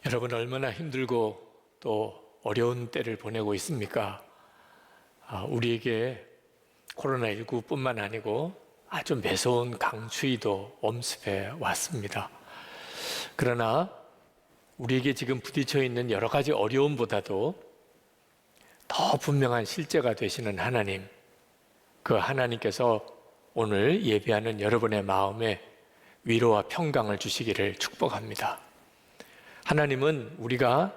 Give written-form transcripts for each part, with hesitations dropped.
여러분 얼마나 힘들고 또 어려운 때를 보내고 있습니까? 우리에게 코로나19뿐만 아니고 아주 매서운 강추위도 엄습해 왔습니다. 그러나 우리에게 지금 부딪혀 있는 여러 가지 어려움보다도 더 분명한 실제가 되시는 하나님, 그 하나님께서 오늘 예배하는 여러분의 마음에 위로와 평강을 주시기를 축복합니다. 하나님은 우리가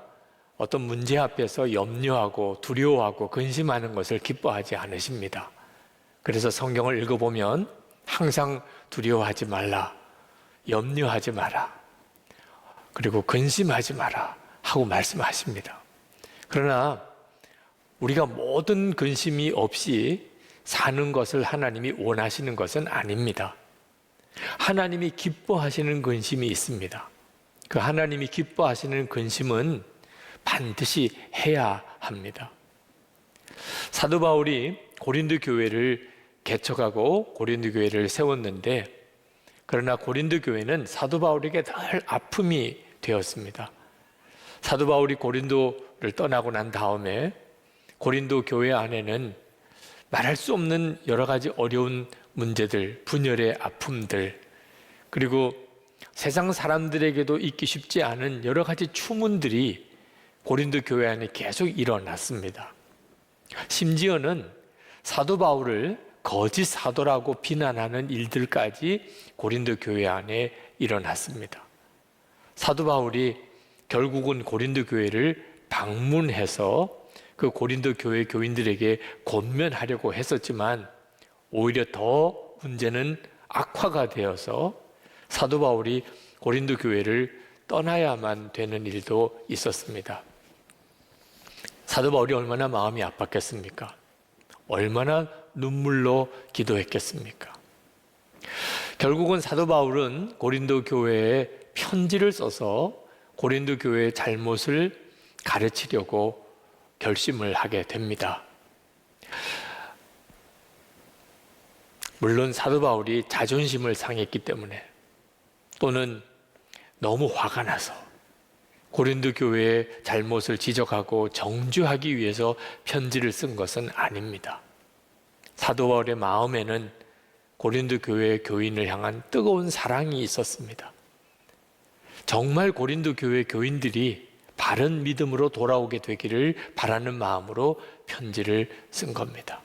어떤 문제 앞에서 염려하고 두려워하고 근심하는 것을 기뻐하지 않으십니다. 그래서 성경을 읽어보면 항상 두려워하지 말라, 염려하지 마라, 그리고 근심하지 마라 하고 말씀하십니다. 그러나 우리가 모든 근심이 없이 사는 것을 하나님이 원하시는 것은 아닙니다. 하나님이 기뻐하시는 근심이 있습니다. 그 하나님이 기뻐하시는 근심은 반드시 해야 합니다. 사도 바울이 고린도 교회를 개척하고 고린도 교회를 세웠는데, 그러나 고린도 교회는 사도 바울에게 늘 아픔이 되었습니다. 사도 바울이 고린도를 떠나고 난 다음에 고린도 교회 안에는 말할 수 없는 여러 가지 어려운 문제들, 분열의 아픔들, 그리고 세상 사람들에게도 있기 쉽지 않은 여러 가지 추문들이 고린도 교회 안에 계속 일어났습니다. 심지어는 사도 바울을 거짓 사도라고 비난하는 일들까지 고린도 교회 안에 일어났습니다. 사도 바울이 결국은 고린도 교회를 방문해서 그 고린도 교회 교인들에게 권면하려고 했었지만 오히려 더 문제는 악화가 되어서 사도 바울이 고린도 교회를 떠나야만 되는 일도 있었습니다. 사도 바울이 얼마나 마음이 아팠겠습니까? 얼마나 눈물로 기도했겠습니까? 결국은 사도 바울은 고린도 교회에 편지를 써서 고린도 교회의 잘못을 가르치려고 결심을 하게 됩니다. 물론 사도 바울이 자존심을 상했기 때문에, 또는 너무 화가 나서 고린도 교회의 잘못을 지적하고 정죄하기 위해서 편지를 쓴 것은 아닙니다. 사도 바울의 마음에는 고린도 교회의 교인을 향한 뜨거운 사랑이 있었습니다. 정말 고린도 교회 교인들이 바른 믿음으로 돌아오게 되기를 바라는 마음으로 편지를 쓴 겁니다.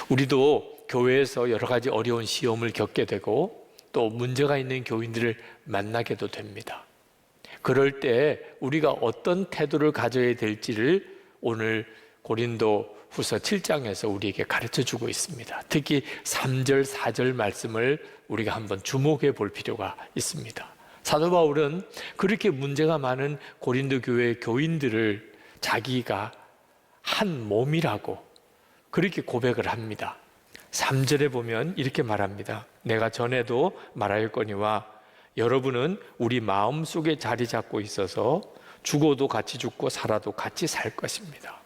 우리도 교회에서 여러 가지 어려운 시험을 겪게 되고 또 문제가 있는 교인들을 만나게도 됩니다. 그럴 때 우리가 어떤 태도를 가져야 될지를 오늘 고린도 후서 7장에서 우리에게 가르쳐 주고 있습니다. 특히 3절, 4절 말씀을 우리가 한번 주목해 볼 필요가 있습니다. 사도 바울은 그렇게 문제가 많은 고린도 교회 교인들을 자기가 한 몸이라고 그렇게 고백을 합니다. 3절에 보면 이렇게 말합니다. 내가 전에도 말하였거니와 여러분은 우리 마음속에 자리 잡고 있어서 죽어도 같이 죽고 살아도 같이 살 것입니다.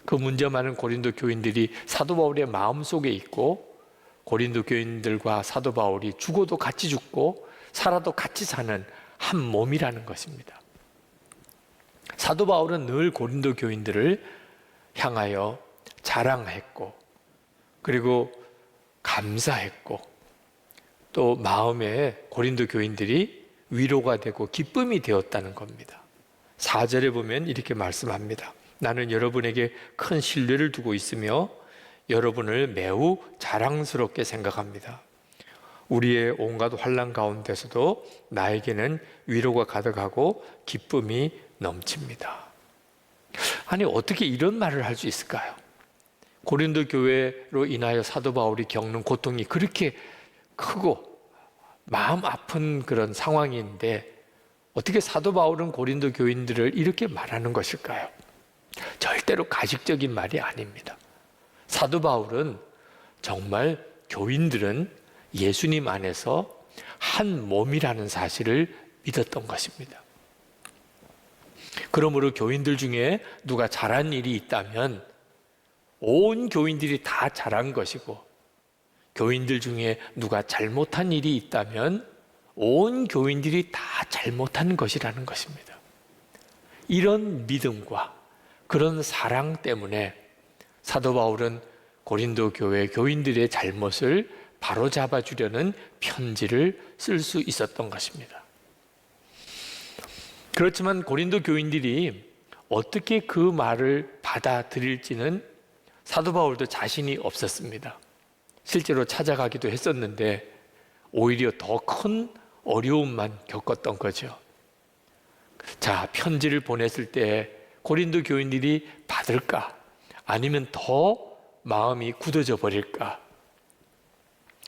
그 문제 많은 고린도 교인들이 사도 바울의 마음속에 있고, 고린도 교인들과 사도 바울이 죽어도 같이 죽고 살아도 같이 사는 한 몸이라는 것입니다. 사도 바울은 늘 고린도 교인들을 향하여 자랑했고, 그리고 감사했고, 또 마음에 고린도 교인들이 위로가 되고 기쁨이 되었다는 겁니다. 4절에 보면 이렇게 말씀합니다. 나는 여러분에게 큰 신뢰를 두고 있으며 여러분을 매우 자랑스럽게 생각합니다. 우리의 온갖 환난 가운데서도 나에게는 위로가 가득하고 기쁨이 넘칩니다. 아니, 어떻게 이런 말을 할 수 있을까요? 고린도 교회로 인하여 사도 바울이 겪는 고통이 그렇게 크고 마음 아픈 그런 상황인데 어떻게 사도 바울은 고린도 교인들을 이렇게 말하는 것일까요? 절대로 가식적인 말이 아닙니다. 사도 바울은 정말 교인들은 예수님 안에서 한 몸이라는 사실을 믿었던 것입니다. 그러므로 교인들 중에 누가 잘한 일이 있다면 온 교인들이 다 잘한 것이고, 교인들 중에 누가 잘못한 일이 있다면 온 교인들이 다 잘못한 것이라는 것입니다. 이런 믿음과 그런 사랑 때문에 사도 바울은 고린도 교회 교인들의 잘못을 바로잡아 주려는 편지를 쓸 수 있었던 것입니다. 그렇지만 고린도 교인들이 어떻게 그 말을 받아들일지는 사도 바울도 자신이 없었습니다. 실제로 찾아가기도 했었는데 오히려 더 큰 어려움만 겪었던 거죠. 자, 편지를 보냈을 때 고린도 교인들이 받을까? 아니면 더 마음이 굳어져 버릴까?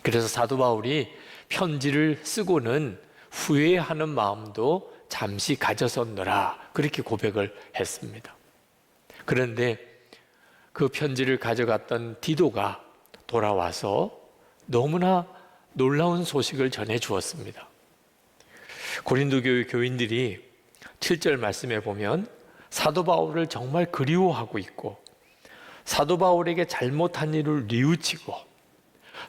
그래서 사도 바울이 편지를 쓰고는 후회하는 마음도 잠시 가졌었노라, 그렇게 고백을 했습니다. 그런데 그 편지를 가져갔던 디도가 돌아와서 너무나 놀라운 소식을 전해 주었습니다. 고린도 교회 교인들이 7절 말씀에 보면 사도 바울을 정말 그리워하고 있고 사도 바울에게 잘못한 일을 뉘우치고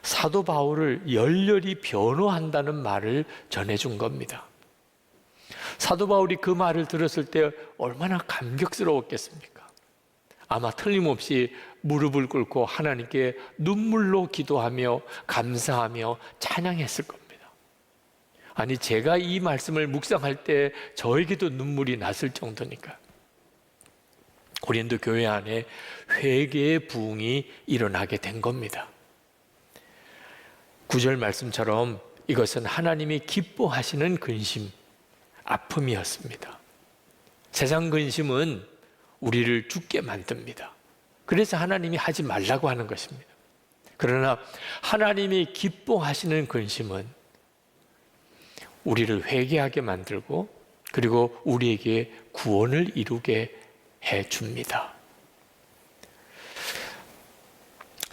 사도 바울을 열렬히 변호한다는 말을 전해준 겁니다. 사도 바울이 그 말을 들었을 때 얼마나 감격스러웠겠습니까? 아마 틀림없이 무릎을 꿇고 하나님께 눈물로 기도하며 감사하며 찬양했을 겁니다. 아니, 제가 이 말씀을 묵상할 때 저에게도 눈물이 났을 정도니까. 고린도 교회 안에 회개의 부흥이 일어나게 된 겁니다. 9절 말씀처럼 이것은 하나님이 기뻐하시는 근심, 아픔이었습니다. 세상 근심은 우리를 죽게 만듭니다. 그래서 하나님이 하지 말라고 하는 것입니다. 그러나 하나님이 기뻐하시는 근심은 우리를 회개하게 만들고 그리고 우리에게 구원을 이루게 해줍니다.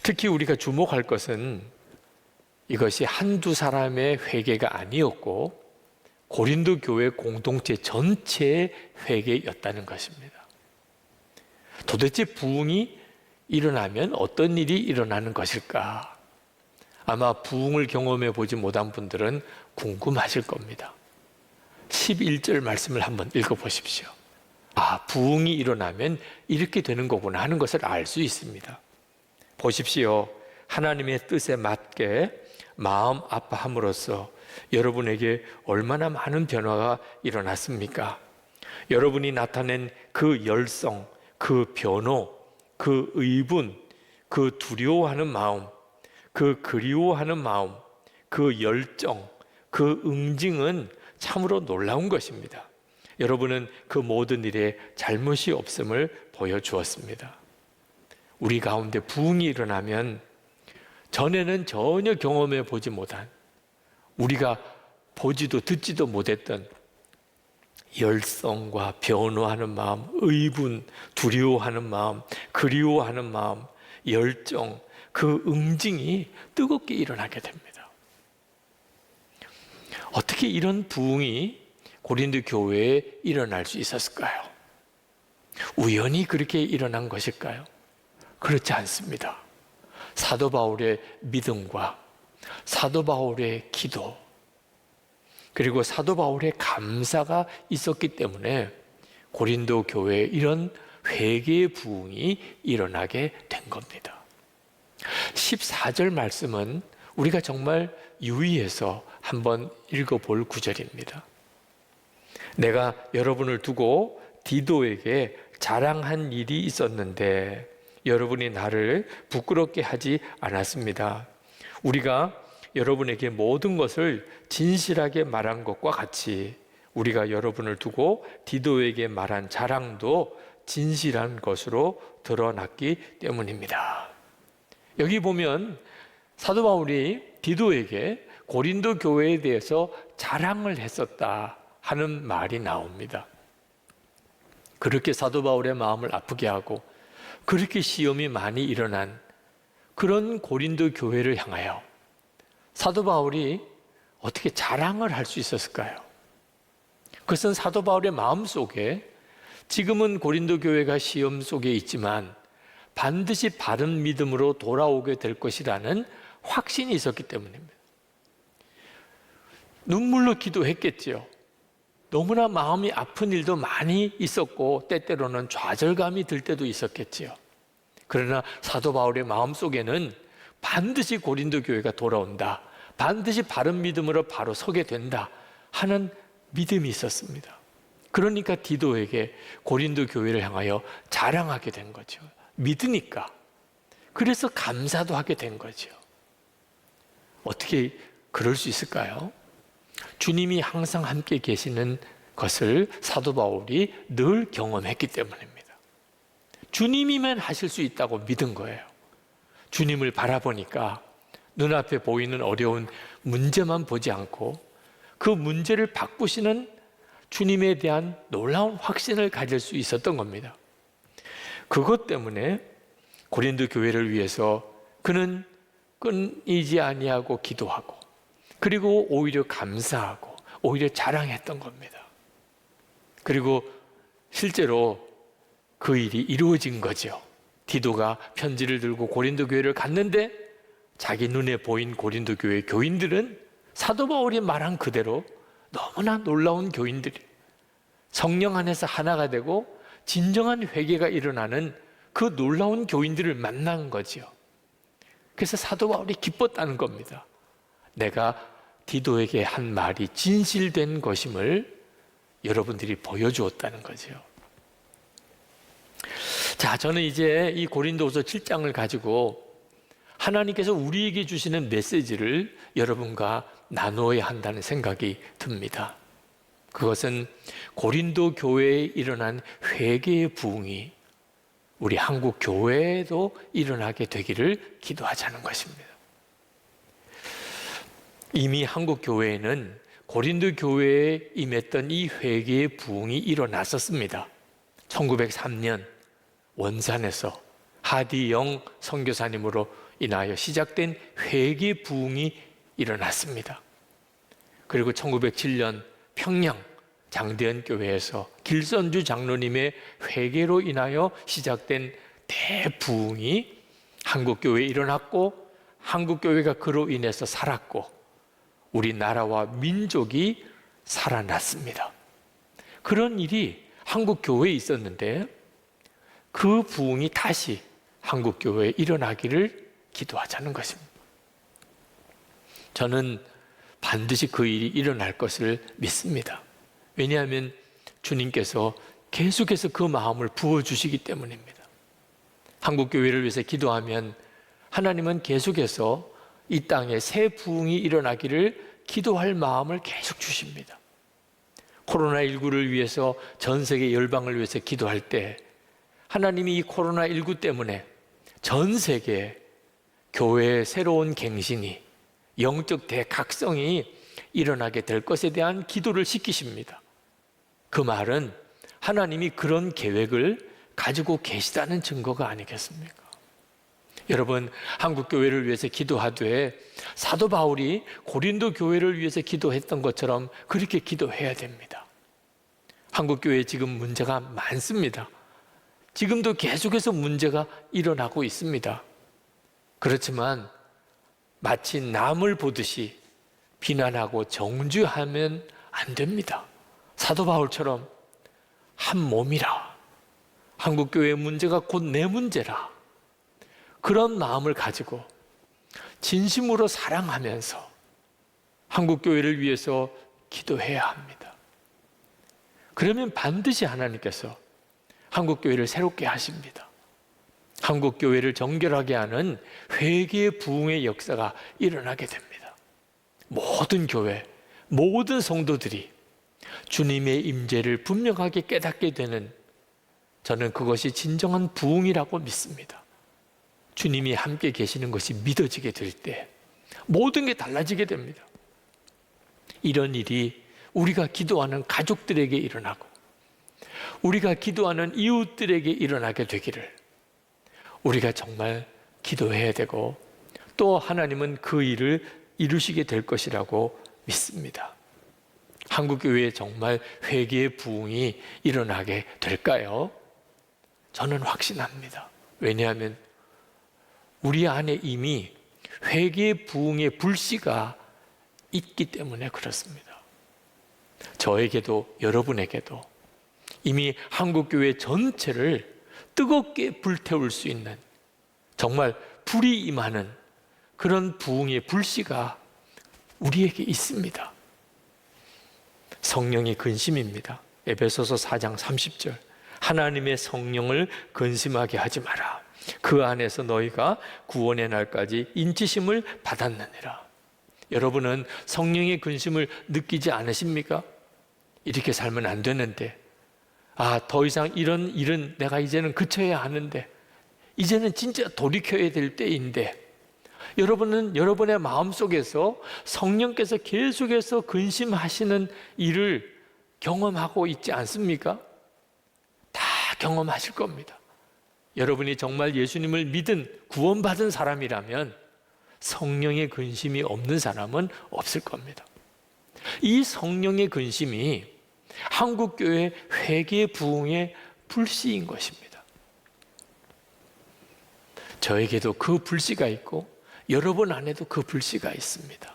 특히 우리가 주목할 것은 이것이 한두 사람의 회개가 아니었고 고린도 교회 공동체 전체의 회개였다는 것입니다. 도대체 부흥이 일어나면 어떤 일이 일어나는 것일까? 아마 부흥을 경험해 보지 못한 분들은 궁금하실 겁니다. 11절 말씀을 한번 읽어보십시오. 아, 부흥이 일어나면 이렇게 되는 거구나 하는 것을 알 수 있습니다. 보십시오. 하나님의 뜻에 맞게 마음 아파함으로써 여러분에게 얼마나 많은 변화가 일어났습니까? 여러분이 나타낸 그 열성, 그 변호, 그 의분, 그 두려워하는 마음, 그 그리워하는 마음, 그 열정, 그 응징은 참으로 놀라운 것입니다. 여러분은 그 모든 일에 잘못이 없음을 보여주었습니다. 우리 가운데 부흥이 일어나면 전에는 전혀 경험해 보지 못한, 우리가 보지도 듣지도 못했던 열성과 변호하는 마음, 의분, 두려워하는 마음, 그리워하는 마음, 열정, 그 응징이 뜨겁게 일어나게 됩니다. 어떻게 이런 부흥이 고린도 교회에 일어날 수 있었을까요? 우연히 그렇게 일어난 것일까요? 그렇지 않습니다. 사도 바울의 믿음과 사도 바울의 기도, 그리고 사도 바울의 감사가 있었기 때문에 고린도 교회에 이런 회개의 부흥이 일어나게 된 겁니다. 14절 말씀은 우리가 정말 유의해서 한번 읽어볼 구절입니다. 내가 여러분을 두고 디도에게 자랑한 일이 있었는데 여러분이 나를 부끄럽게 하지 않았습니다. 우리가 여러분에게 모든 것을 진실하게 말한 것과 같이 우리가 여러분을 두고 디도에게 말한 자랑도 진실한 것으로 드러났기 때문입니다. 여기 보면 사도 바울이 디도에게 고린도 교회에 대해서 자랑을 했었다 하는 말이 나옵니다. 그렇게 사도 바울의 마음을 아프게 하고 그렇게 시험이 많이 일어난 그런 고린도 교회를 향하여 사도 바울이 어떻게 자랑을 할 수 있었을까요? 그것은 사도 바울의 마음속에 지금은 고린도 교회가 시험 속에 있지만 반드시 바른 믿음으로 돌아오게 될 것이라는 확신이 있었기 때문입니다. 눈물로 기도했겠지요. 너무나 마음이 아픈 일도 많이 있었고 때때로는 좌절감이 들 때도 있었겠지요. 그러나 사도 바울의 마음속에는 반드시 고린도 교회가 돌아온다, 반드시 바른 믿음으로 바로 서게 된다 하는 믿음이 있었습니다. 그러니까 디도에게 고린도 교회를 향하여 자랑하게 된 거죠. 믿으니까. 그래서 감사도 하게 된 거죠. 어떻게 그럴 수 있을까요? 주님이 항상 함께 계시는 것을 사도 바울이 늘 경험했기 때문입니다. 주님이면 하실 수 있다고 믿은 거예요. 주님을 바라보니까 눈앞에 보이는 어려운 문제만 보지 않고 그 문제를 바꾸시는 주님에 대한 놀라운 확신을 가질 수 있었던 겁니다. 그것 때문에 고린도 교회를 위해서 그는 끊이지 아니하고 기도하고, 그리고 오히려 감사하고 오히려 자랑했던 겁니다. 그리고 실제로 그 일이 이루어진 거죠. 디도가 편지를 들고 고린도 교회를 갔는데 자기 눈에 보인 고린도 교회 교인들은 사도 바울이 말한 그대로 너무나 놀라운 교인들이 성령 안에서 하나가 되고 진정한 회개가 일어나는 그 놀라운 교인들을 만난 거죠. 그래서 사도 바울이 기뻤다는 겁니다. 내가 디도에게 한 말이 진실된 것임을 여러분들이 보여주었다는 거죠. 자, 저는 이제 이 고린도후서 7장을 가지고 하나님께서 우리에게 주시는 메시지를 여러분과 나누어야 한다는 생각이 듭니다. 그것은 고린도 교회에 일어난 회개의 부흥이 우리 한국 교회에도 일어나게 되기를 기도하자는 것입니다. 이미 한국 교회에는 고린도 교회에 임했던 이 회개의 부흥이 일어났었습니다. 1903년 원산에서 하디영 선교사님으로 인하여 시작된 회개 부흥이 일어났습니다. 그리고 1907년 평양 장대현 교회에서 길선주 장로님의 회개로 인하여 시작된 대부흥이 한국 교회에 일어났고, 한국 교회가 그로 인해서 살았고 우리나라와 민족이 살아났습니다. 그런 일이 한국 교회에 있었는데 그 부흥이 다시 한국 교회에 일어나기를 기도하자는 것입니다. 저는 반드시 그 일이 일어날 것을 믿습니다. 왜냐하면 주님께서 계속해서 그 마음을 부어주시기 때문입니다. 한국 교회를 위해서 기도하면 하나님은 계속해서 이 땅에 새 부흥이 일어나기를 기도할 마음을 계속 주십니다. 코로나19를 위해서 전 세계 열방을 위해서 기도할 때 하나님이 이 코로나19 때문에 전 세계에 교회의 새로운 갱신이, 영적 대각성이 일어나게 될 것에 대한 기도를 시키십니다. 그 말은 하나님이 그런 계획을 가지고 계시다는 증거가 아니겠습니까? 여러분, 한국 교회를 위해서 기도하되 사도 바울이 고린도 교회를 위해서 기도했던 것처럼 그렇게 기도해야 됩니다. 한국 교회에 지금 문제가 많습니다. 지금도 계속해서 문제가 일어나고 있습니다. 그렇지만 마치 남을 보듯이 비난하고 정죄하면 안 됩니다. 사도 바울처럼 한 몸이라, 한국 교회의 문제가 곧 내 문제라, 그런 마음을 가지고 진심으로 사랑하면서 한국 교회를 위해서 기도해야 합니다. 그러면 반드시 하나님께서 한국 교회를 새롭게 하십니다. 한국 교회를 정결하게 하는 회개의 부흥의 역사가 일어나게 됩니다. 모든 교회, 모든 성도들이 주님의 임재를 분명하게 깨닫게 되는, 저는 그것이 진정한 부흥이라고 믿습니다. 주님이 함께 계시는 것이 믿어지게 될 때 모든 게 달라지게 됩니다. 이런 일이 우리가 기도하는 가족들에게 일어나고 우리가 기도하는 이웃들에게 일어나게 되기를 우리가 정말 기도해야 되고, 또 하나님은 그 일을 이루시게 될 것이라고 믿습니다. 한국교회에 정말 회개의 부흥이 일어나게 될까요? 저는 확신합니다. 왜냐하면 우리 안에 이미 회개의 부흥의 불씨가 있기 때문에 그렇습니다. 저에게도 여러분에게도 이미 한국교회 전체를 뜨겁게 불태울 수 있는, 정말 불이 임하는 그런 부흥의 불씨가 우리에게 있습니다. 성령의 근심입니다. 에베소서 4장 30절, 하나님의 성령을 근심하게 하지 마라. 그 안에서 너희가 구원의 날까지 인치심을 받았느니라. 여러분은 성령의 근심을 느끼지 않으십니까? 이렇게 살면 안 되는데, 더 이상 이런 일은 내가 이제는 그쳐야 하는데, 이제는 진짜 돌이켜야 될 때인데, 여러분은 여러분의 마음속에서 성령께서 계속해서 근심하시는 일을 경험하고 있지 않습니까? 다 경험하실 겁니다. 여러분이 정말 예수님을 믿은 구원받은 사람이라면 성령의 근심이 없는 사람은 없을 겁니다. 이 성령의 근심이 한국교회 회개 부흥의 불씨인 것입니다. 저에게도 그 불씨가 있고 여러분 안에도 그 불씨가 있습니다.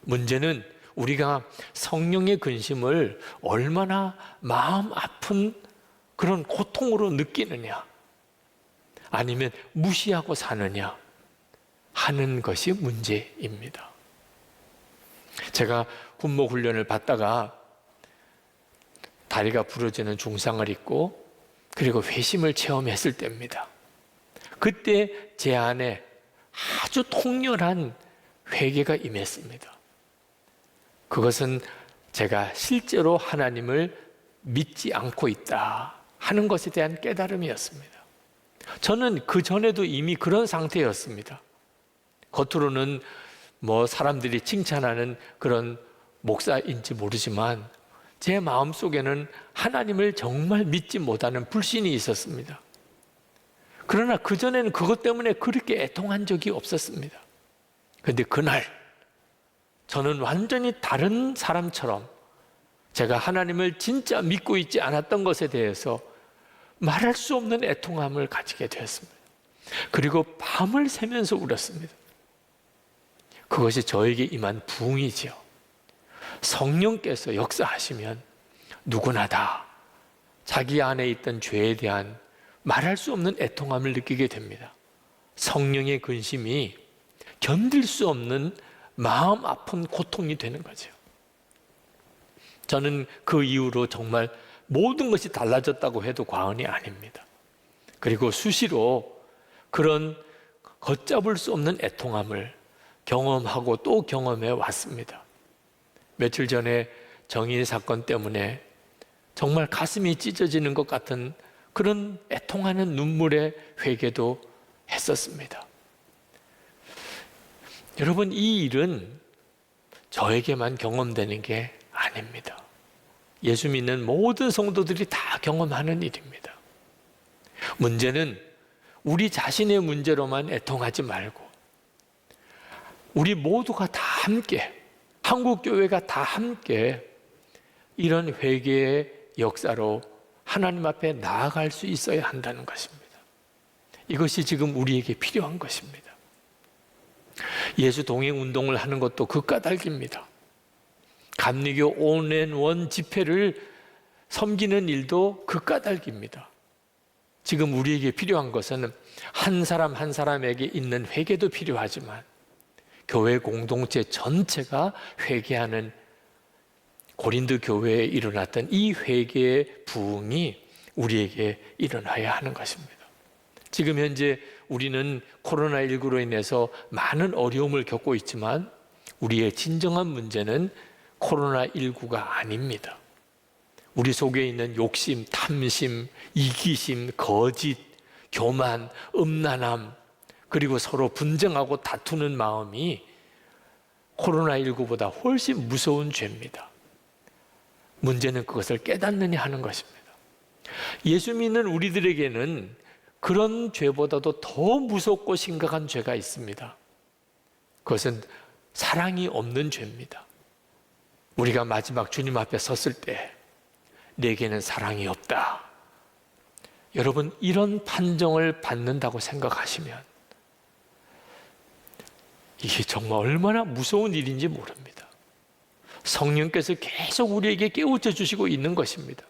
문제는 우리가 성령의 근심을 얼마나 마음 아픈 그런 고통으로 느끼느냐, 아니면 무시하고 사느냐 하는 것이 문제입니다. 제가 군목 훈련을 받다가 다리가 부러지는 중상을 입고 그리고 회심을 체험했을 때입니다. 그때 제 안에 아주 통렬한 회개가 임했습니다. 그것은 제가 실제로 하나님을 믿지 않고 있다 하는 것에 대한 깨달음이었습니다. 저는 그 전에도 이미 그런 상태였습니다. 겉으로는 사람들이 칭찬하는 그런 목사인지 모르지만 제 마음속에는 하나님을 정말 믿지 못하는 불신이 있었습니다. 그러나 그전에는 그것 때문에 그렇게 애통한 적이 없었습니다. 그런데 그날 저는 완전히 다른 사람처럼 제가 하나님을 진짜 믿고 있지 않았던 것에 대해서 말할 수 없는 애통함을 가지게 되었습니다. 그리고 밤을 새면서 울었습니다. 그것이 저에게 임한 부흥이지요. 성령께서 역사하시면 누구나 다 자기 안에 있던 죄에 대한 말할 수 없는 애통함을 느끼게 됩니다. 성령의 근심이 견딜 수 없는 마음 아픈 고통이 되는 거죠. 저는 그 이후로 정말 모든 것이 달라졌다고 해도 과언이 아닙니다. 그리고 수시로 그런 걷잡을 수 없는 애통함을 경험하고 또 경험해 왔습니다. 며칠 전에 정의 사건 때문에 정말 가슴이 찢어지는 것 같은 그런 애통하는 눈물의 회개도 했었습니다. 여러분, 이 일은 저에게만 경험되는 게 아닙니다. 예수 믿는 모든 성도들이 다 경험하는 일입니다. 문제는 우리 자신의 문제로만 애통하지 말고 우리 모두가 다 함께, 한국교회가 다 함께 이런 회개의 역사로 하나님 앞에 나아갈 수 있어야 한다는 것입니다. 이것이 지금 우리에게 필요한 것입니다. 예수 동행 운동을 하는 것도 그 까닭입니다. 감리교 온앤원 집회를 섬기는 일도 그 까닭입니다. 지금 우리에게 필요한 것은 한 사람 한 사람에게 있는 회개도 필요하지만 교회 공동체 전체가 회개하는 고린도 교회에 일어났던 이 회개의 부흥이 우리에게 일어나야 하는 것입니다. 지금 현재 우리는 코로나19로 인해서 많은 어려움을 겪고 있지만 우리의 진정한 문제는 코로나19가 아닙니다. 우리 속에 있는 욕심, 탐심, 이기심, 거짓, 교만, 음란함, 그리고 서로 분쟁하고 다투는 마음이 코로나19보다 훨씬 무서운 죄입니다. 문제는 그것을 깨닫느냐 하는 것입니다. 예수 믿는 우리들에게는 그런 죄보다도 더 무섭고 심각한 죄가 있습니다. 그것은 사랑이 없는 죄입니다. 우리가 마지막 주님 앞에 섰을 때 내게는 사랑이 없다. 여러분, 이런 판정을 받는다고 생각하시면 이게 정말 얼마나 무서운 일인지 모릅니다. 성령께서 계속 우리에게 깨우쳐 주시고 있는 것입니다.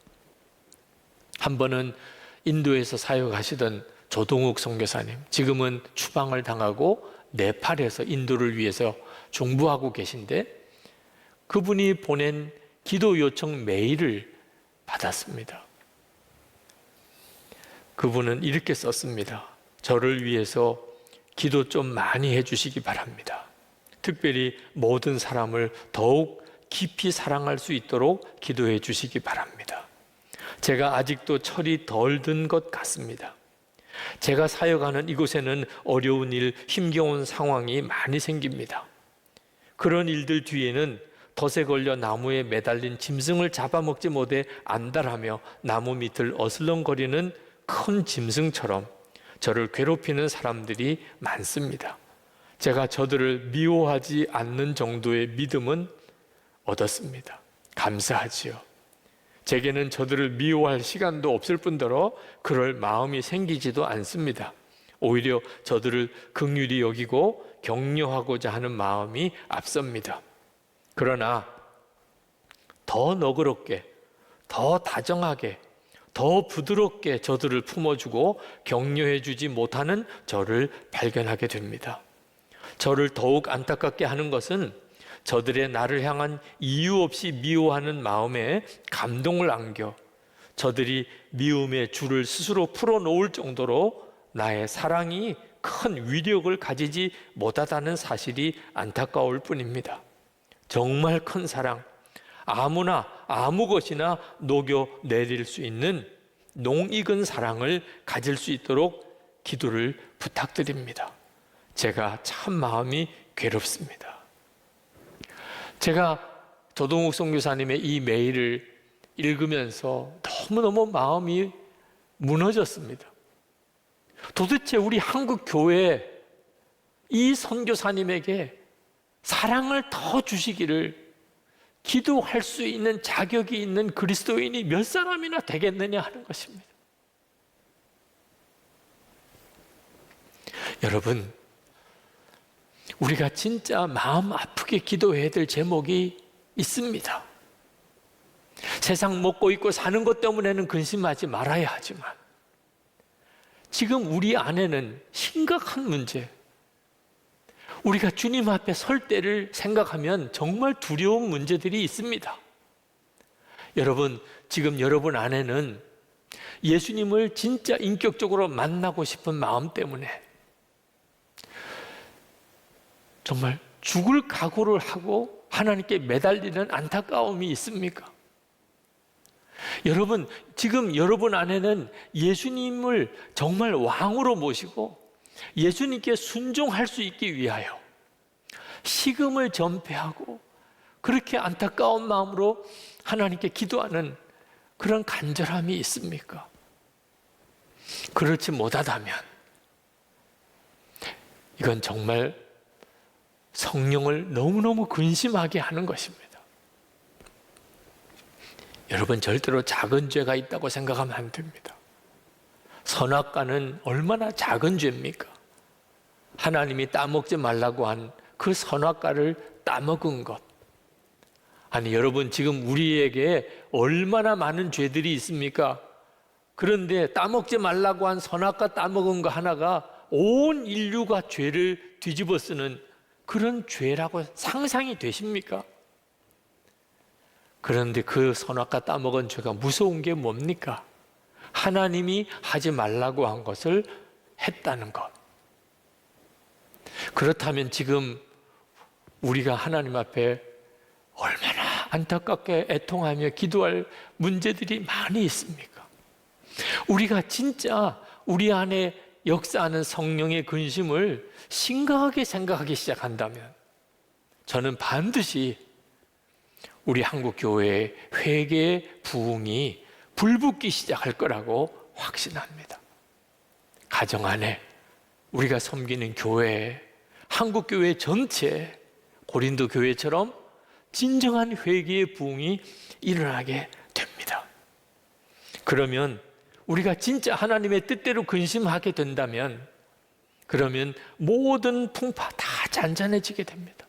한 번은 인도에서 사역하시던 조동욱 선교사님, 지금은 추방을 당하고 네팔에서 인도를 위해서 중부하고 계신데, 그분이 보낸 기도 요청 메일을 받았습니다. 그분은 이렇게 썼습니다. 저를 위해서 기도 좀 많이 해주시기 바랍니다. 특별히 모든 사람을 더욱 깊이 사랑할 수 있도록 기도해 주시기 바랍니다. 제가 아직도 철이 덜 든 것 같습니다. 제가 사역하는 이곳에는 어려운 일, 힘겨운 상황이 많이 생깁니다. 그런 일들 뒤에는 덫에 걸려 나무에 매달린 짐승을 잡아먹지 못해 안달하며 나무 밑을 어슬렁거리는 큰 짐승처럼 저를 괴롭히는 사람들이 많습니다. 제가 저들을 미워하지 않는 정도의 믿음은 얻었습니다. 감사하지요. 제게는 저들을 미워할 시간도 없을 뿐더러 그럴 마음이 생기지도 않습니다. 오히려 저들을 긍휼히 여기고 격려하고자 하는 마음이 앞섭니다. 그러나 더 너그럽게, 더 다정하게, 더 부드럽게 저들을 품어주고 격려해 주지 못하는 저를 발견하게 됩니다. 저를 더욱 안타깝게 하는 것은 저들의 나를 향한 이유 없이 미워하는 마음에 감동을 안겨 저들이 미움의 줄을 스스로 풀어놓을 정도로 나의 사랑이 큰 위력을 가지지 못하다는 사실이 안타까울 뿐입니다. 정말 큰 사랑, 아무나 아무 것이나 녹여내릴 수 있는 농익은 사랑을 가질 수 있도록 기도를 부탁드립니다. 제가 참 마음이 괴롭습니다. 제가 조동욱 선교사님의 이 메일을 읽으면서 너무너무 마음이 무너졌습니다. 도대체 우리 한국 교회에 이 선교사님에게 사랑을 더 주시기를 기도할 수 있는 자격이 있는 그리스도인이 몇 사람이나 되겠느냐 하는 것입니다. 여러분, 우리가 진짜 마음 아프게 기도해야 될 제목이 있습니다. 세상 먹고 입고 사는 것 때문에는 근심하지 말아야 하지만 지금 우리 안에는 심각한 문제, 우리가 주님 앞에 설 때를 생각하면 정말 두려운 문제들이 있습니다. 여러분, 지금 여러분 안에는 예수님을 진짜 인격적으로 만나고 싶은 마음 때문에 정말 죽을 각오를 하고 하나님께 매달리는 안타까움이 있습니까? 여러분, 지금 여러분 안에는 예수님을 정말 왕으로 모시고 예수님께 순종할 수 있기 위하여 식음을 전폐하고 그렇게 안타까운 마음으로 하나님께 기도하는 그런 간절함이 있습니까? 그렇지 못하다면 이건 정말 성령을 너무너무 근심하게 하는 것입니다. 여러분, 절대로 작은 죄가 있다고 생각하면 안 됩니다. 선악과는 얼마나 작은 죄입니까? 하나님이 따먹지 말라고 한 그 선악과를 따먹은 것. 아니, 여러분, 지금 우리에게 얼마나 많은 죄들이 있습니까? 그런데 따먹지 말라고 한 선악과 따먹은 거 하나가 온 인류가 죄를 뒤집어 쓰는 그런 죄라고 상상이 되십니까? 그런데 그 선악과 따먹은 죄가 무서운 게 뭡니까? 하나님이 하지 말라고 한 것을 했다는 것. 그렇다면 지금 우리가 하나님 앞에 얼마나 안타깝게 애통하며 기도할 문제들이 많이 있습니까? 우리가 진짜 우리 안에 역사하는 성령의 근심을 심각하게 생각하기 시작한다면 저는 반드시 우리 한국 교회의 회개의 부흥이 불붙기 시작할 거라고 확신합니다. 가정 안에, 우리가 섬기는 교회, 한국 교회 전체, 고린도 교회처럼 진정한 회개의 부흥이 일어나게 됩니다. 그러면 우리가 진짜 하나님의 뜻대로 근심하게 된다면 그러면 모든 풍파 다 잔잔해지게 됩니다.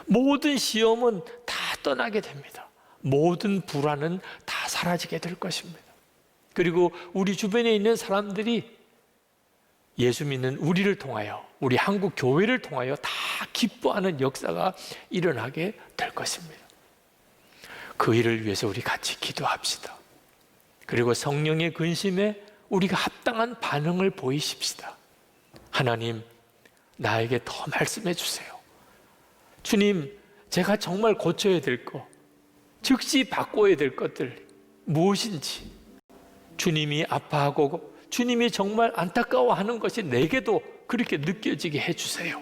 모든 시험은 다 떠나게 됩니다. 모든 불안은 다 사라지게 될 것입니다. 그리고 우리 주변에 있는 사람들이 예수 믿는 우리를 통하여, 우리 한국 교회를 통하여 다 기뻐하는 역사가 일어나게 될 것입니다. 그 일을 위해서 우리 같이 기도합시다. 그리고 성령의 근심에 우리가 합당한 반응을 보이십시다. 하나님, 나에게 더 말씀해 주세요. 주님, 제가 정말 고쳐야 될 것, 즉시 바꿔야 될 것들 무엇인지, 주님이 아파하고 주님이 정말 안타까워하는 것이 내게도 그렇게 느껴지게 해주세요.